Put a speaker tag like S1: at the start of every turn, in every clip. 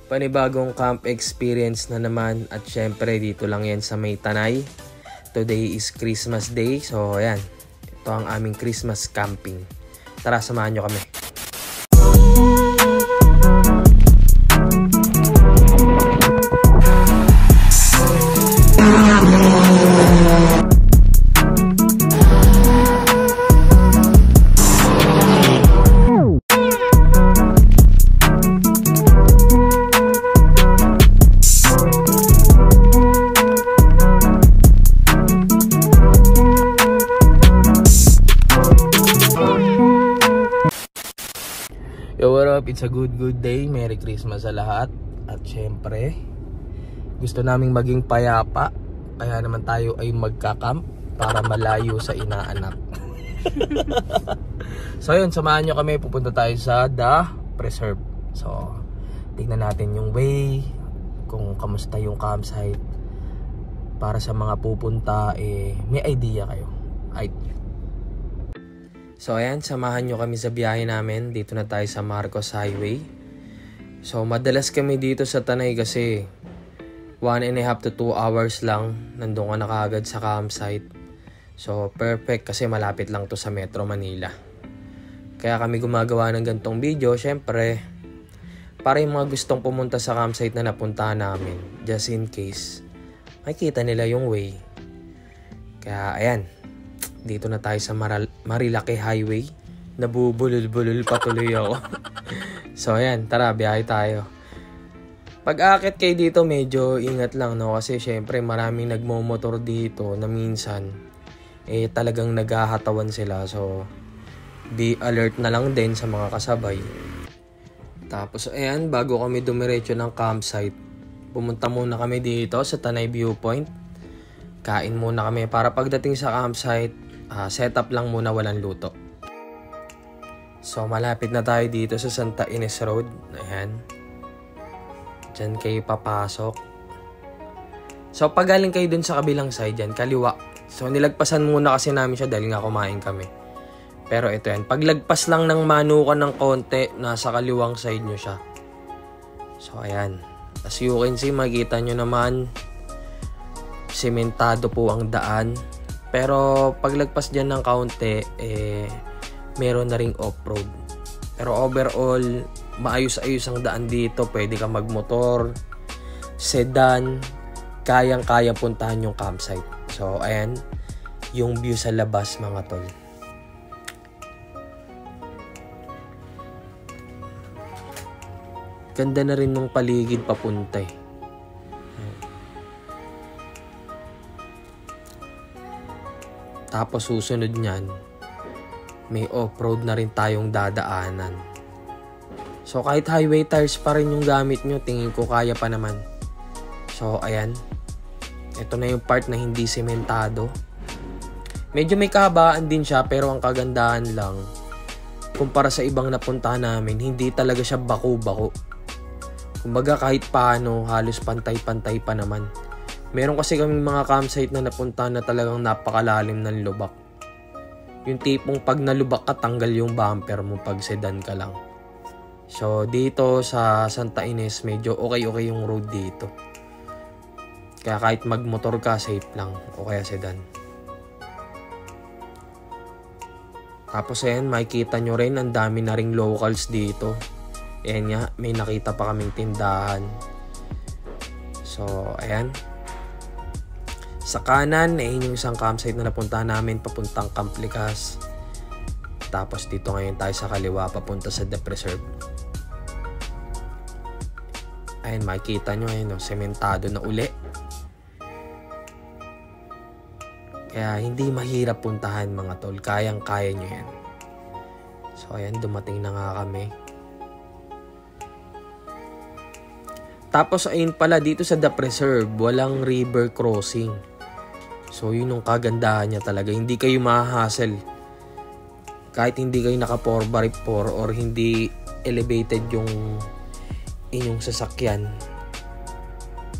S1: Panibagong camp experience na naman at syempre dito lang yan sa May Tanay. Today is Christmas Day, so ayan, ito ang aming Christmas camping. Tara, samahan nyo kami. Yo, what up? It's a good day. Merry Christmas sa lahat. At syempre, gusto naming maging payapa. Kaya naman tayo ay magkakamp para malayo sa inaanak. So yun, samahan nyo kami. Pupunta tayo sa The Preserve. So, tignan natin yung way, kung kamusta yung campsite. Para sa mga pupunta, may idea kayo. So ayan, samahan nyo kami sa biyahe namin. Dito na tayo sa Marcos Highway. So madalas kami dito sa Tanay kasi 1.5 to 2 hours lang nandun ka na kaagad sa campsite. So perfect kasi malapit lang to sa Metro Manila. Kaya kami gumagawa ng gantong video, syempre para yung mga gustong pumunta sa campsite na napuntahan namin, just in case makikita nila yung way. Kaya ayan, dito na tayo sa Marilaki Highway. Nabubulol-bulol patuloy ako. So ayan, tara, biyahe tayo. Pag aakit kayo dito, medyo ingat lang, no? Kasi syempre maraming nagmomotor dito na minsan talagang naghahatawan sila. So be alert na lang din sa mga kasabay. Tapos ayan, bago kami dumiretso ng campsite, pumunta muna kami dito sa Tanay Viewpoint. Kain muna kami para pagdating sa campsite, setup lang muna, walang luto. So malapit na tayo dito sa Santa Ines Road. Ayan, dyan kayo papasok. So pag galing kayo dun sa kabilang side, dyan kaliwa. So nilagpasan muna kasi namin siya dahil nga kumain kami. Pero ito yan, paglagpas lang ng manukan ng konti, nasa kaliwang side nyo siya. So ayan, as you can see, makikita nyo naman sementado po ang daan. Pero paglagpas dyan ng kaunti, meron na ring off-road. Pero overall, maayos-ayos ang daan dito. Pwede ka magmotor, sedan, kayang-kaya puntahan yung campsite. So ayan, yung view sa labas mga tol. Ganda na rin ng paligid papunta eh. Tapos susunod niyan, may off-road na rin tayong dadaanan. So kahit highway tires pa rin yung gamit nyo, tingin ko kaya pa naman. So ayan, ito na yung part na hindi sementado. Medyo may kahabaan din siya, pero ang kagandahan lang, kumpara sa ibang napuntahan namin, hindi talaga siya bako-bako. Kumbaga kahit paano, halos pantay-pantay pa naman. Meron kasi kaming mga campsite na napunta na talagang napakalalim ng lubak. Yung tipong pag nalubak ka, tanggal yung bumper mo pag sedan ka lang. So dito sa Santa Ines, medyo okay yung road dito. Kaya kahit magmotor ka, safe lang. O kaya sedan. Tapos ayan, makikita nyo rin, ang dami na ring locals dito. Ayan nga, may nakita pa kaming tindahan. So ayan, sa kanan, yung isang campsite na napuntahan namin papuntang Camp Likas. Tapos dito ngayon tayo sa kaliwa papunta sa The Preserve. Ayan, makikita nyo ayun, sementado na uli. Kaya hindi mahirap puntahan mga tol, kayang-kaya nyo yan. So ayan, dumating na nga kami. Tapos ayun pala, dito sa The Preserve, walang river crossing. So yun yung kagandahan niya talaga. Hindi kayo mahahassle. Kahit hindi kayo naka 4x4 or hindi elevated yung inyong sasakyan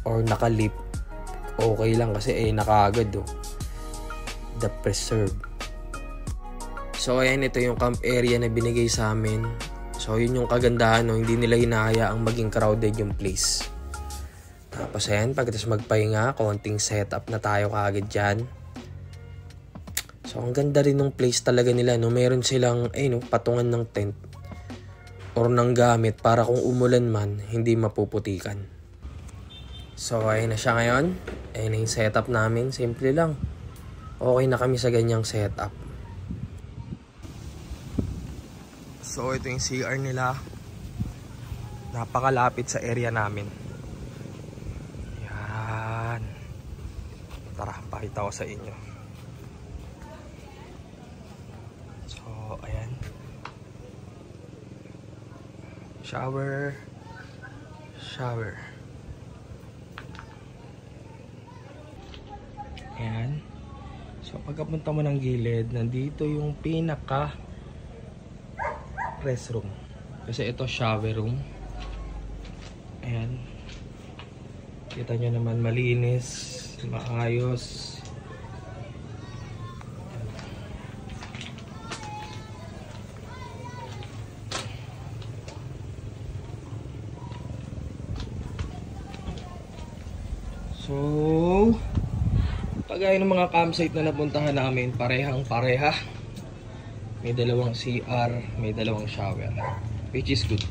S1: or naka-lift, okay lang kasi nakaagad The Preserve. So ayan, ito yung camp area na binigay sa amin. So So yun yung kagandahan, no? Hindi nila hinahayaang maging crowded yung place. Tapos ayan, pagkatapos magpahinga, konting setup na tayo kaagad dyan. So ang ganda rin ng place talaga nila, no? Meron silang patungan ng tent or ng gamit para kung umulan man, hindi mapuputikan. So ayun na siya ngayon. Ayun na yung setup namin. Simple lang. Okay na kami sa ganyang setup. So ito yung CR nila. Napakalapit sa area namin. Yan. Tara, pakita ko sa inyo. So ayan. Shower. Ayan. So pagkapunta mo ng gilid, nandito yung pinaka restroom. Kasi ito shower room. Ayan. Kita nyo naman, malinis, maayos. So, pagaya ng mga campsite na napuntahan namin, parehang-pareha. May dalawang CR, may dalawang shower, which is good.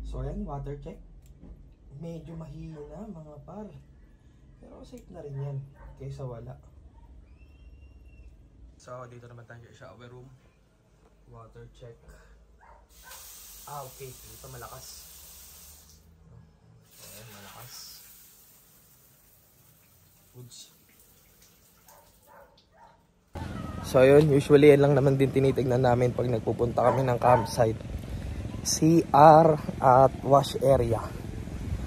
S1: So ayan, water check. Medyo mahina mga par. Pero safe na rin yan, kaysa wala. So dito naman tayo sa shower room. Water check. Okay, dito malakas. Ayan, malakas. Goods. So yun, usually yan lang naman din tinitignan namin pag nagpupunta kami ng campsite. CR at wash area.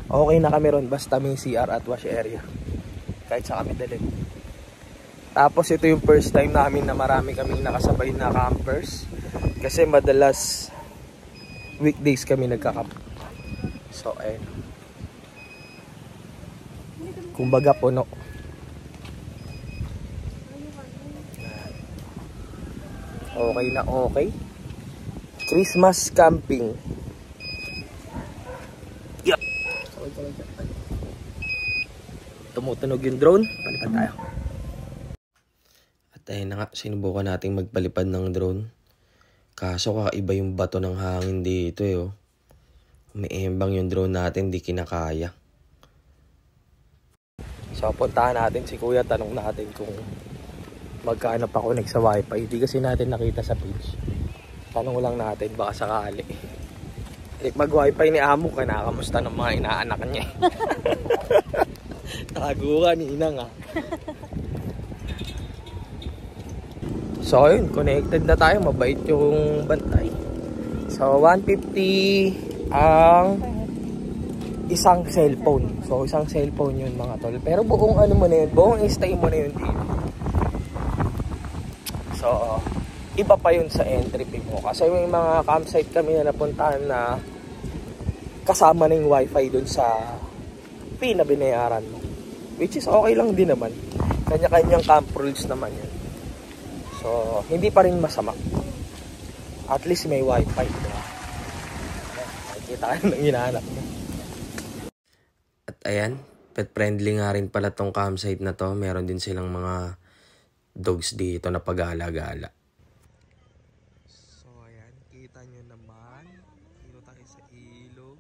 S1: Okay na kami ron basta may CR at wash area. Kahit sa kami dalhin. Tapos ito yung first time namin na marami kaming nakasabay na campers. Kasi madalas weekdays kami nagka-camp. So ayun. Kumbaga puno. Okay na okay. Christmas camping. Yeah. Tumutunog yung drone. Palipad tayo. At ayun na nga, sinubukan nating magpalipad ng drone. Kaso kakaiba yung bato ng hangin dito oh. Umiimbang yung drone natin, di kinakaya. So puntahan natin si kuya, tanong natin kung magkano pa connect sa wifi. Hindi kasi natin nakita sa page. Tanong lang natin, baka sakali. Mag wifi ni amo ka, nakamusta ng mga inaanak niya. Tago ka ni inang ah. So ayun, connected na tayo. Mabait yung bantay. So 150 ang isang cellphone. So isang cellphone yun mga tol. Pero buong ano mo na yun, buong stay mo na yun dito. So iba pa yun sa entry fee mo. Kasi may mga campsite kami na napuntahan na kasama na yung wifi dun sa fee na binayaran mo. Which is okay lang din naman. Kanya-kanyang camp rules naman yun. So hindi pa rin masama. At least may wifi. Diba? Nakikita ka ng hinahanap mo. At ayan, pet friendly nga rin pala tong campsite na to. Meron din silang mga dogs dito na pag-alagala. So ayan, kita nyo naman. Dito tayo sa ilog.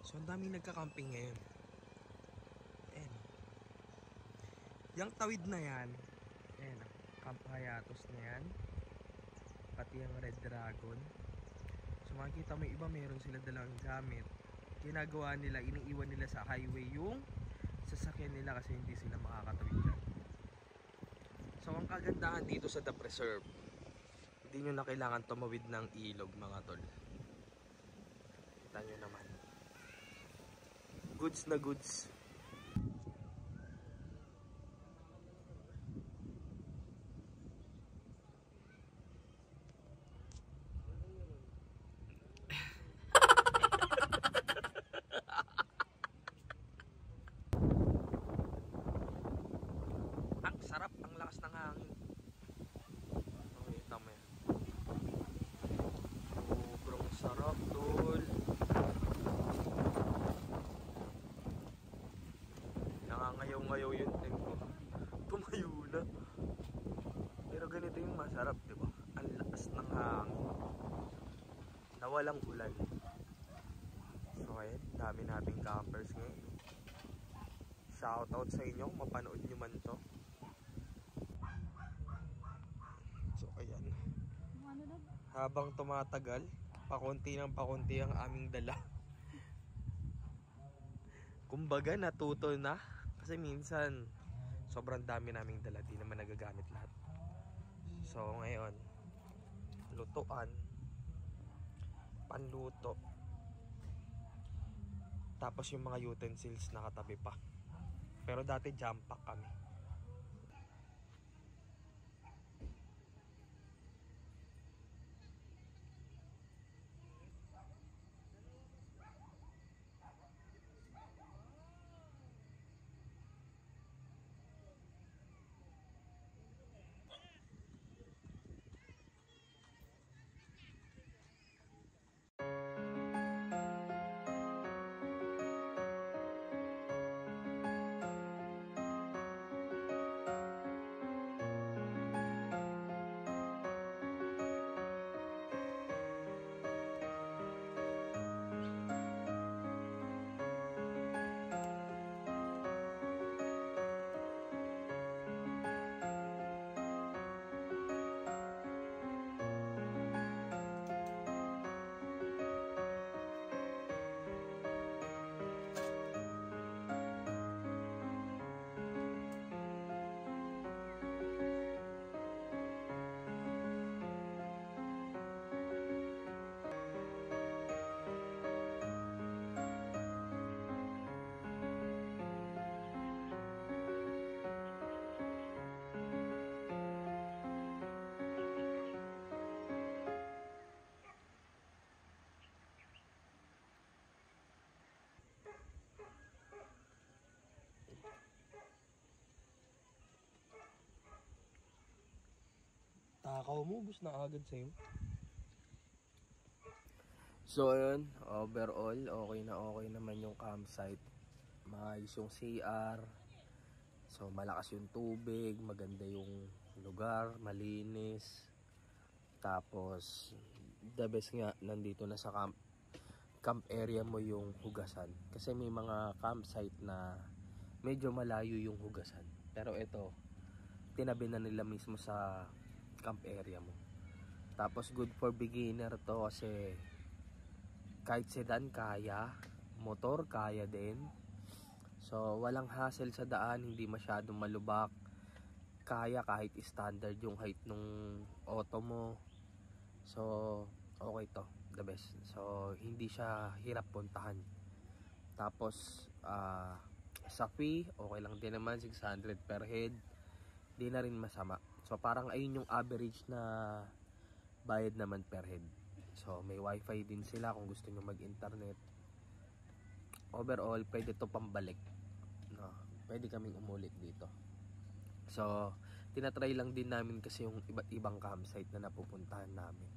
S1: So ang daming nagka-camping ngayon. Ayan. Yang tawid na yan. Ayan, Camp Hayatos na yan. Pati yung Red Dragon. So makikita mo iba meron sila dalang gamit. Ginagawa nila, iniiwan nila sa highway yung sasakyan nila kasi hindi sila makakatawid dyan. So ang kagandahan dito sa The Preserve, hindi nyo na kailangan tumawid ng ilog mga tol. Kita nyo naman. Goods na goods. Ang sarap, ang lakas ng hangin. Makikita mo yan. walang ulan. So ayan, dami nating campers ngayon. Shoutout sa inyo, mapanood nyo man to. So ayan, habang tumatagal, pakunti ng pakunti ang aming dala. Kumbaga natuto na, kasi minsan sobrang dami naming dala, di naman nagagamit lahat. So ngayon, lutuan, panluto, tapos yung mga utensils nakatabi pa. Pero dati jam pack kami. Takaw mo, bus na agad sa'yo. So ayun, overall, okay naman yung campsite. Maayos yung CR. So malakas yung tubig, maganda yung lugar, malinis. Tapos, the best nga, nandito na sa camp area mo yung hugasan. Kasi may mga campsite na medyo malayo yung hugasan. Pero ito, tinabi na nila mismo sa camp area mo. Tapos good for beginner to kasi kahit sedan kaya, motor kaya din. So walang hassle sa daan, hindi masyadong malubak. Kaya kahit standard yung height nung auto mo. So okay to, the best. So hindi siya hirap puntahan. Tapos sa fee, okay lang din naman, 600 per head. Di na rin masama. So parang ayun yung average na bayad naman per head. So may wifi din sila kung gusto nyo mag-internet. Overall, pwede to pambalik. No, pwede kaming umulit dito. So tinatry lang din namin kasi yung iba't ibang campsite na napupuntahan namin.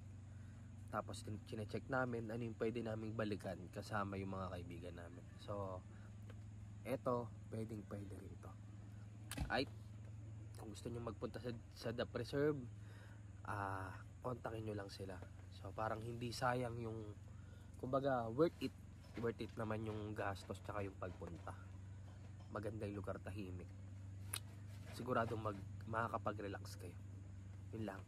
S1: Tapos chine-check namin ano yung pwede naming balikan kasama yung mga kaibigan namin. So eto, pwede rin to. Ay, kung gusto nyo magpunta sa The Preserve, kontakin nyo lang sila. So parang hindi sayang yung, kumbaga worth it naman yung gastos tsaka yung pagpunta. Maganda yung lugar, tahimik. Siguradong makakapag-relax kayo. Yun lang.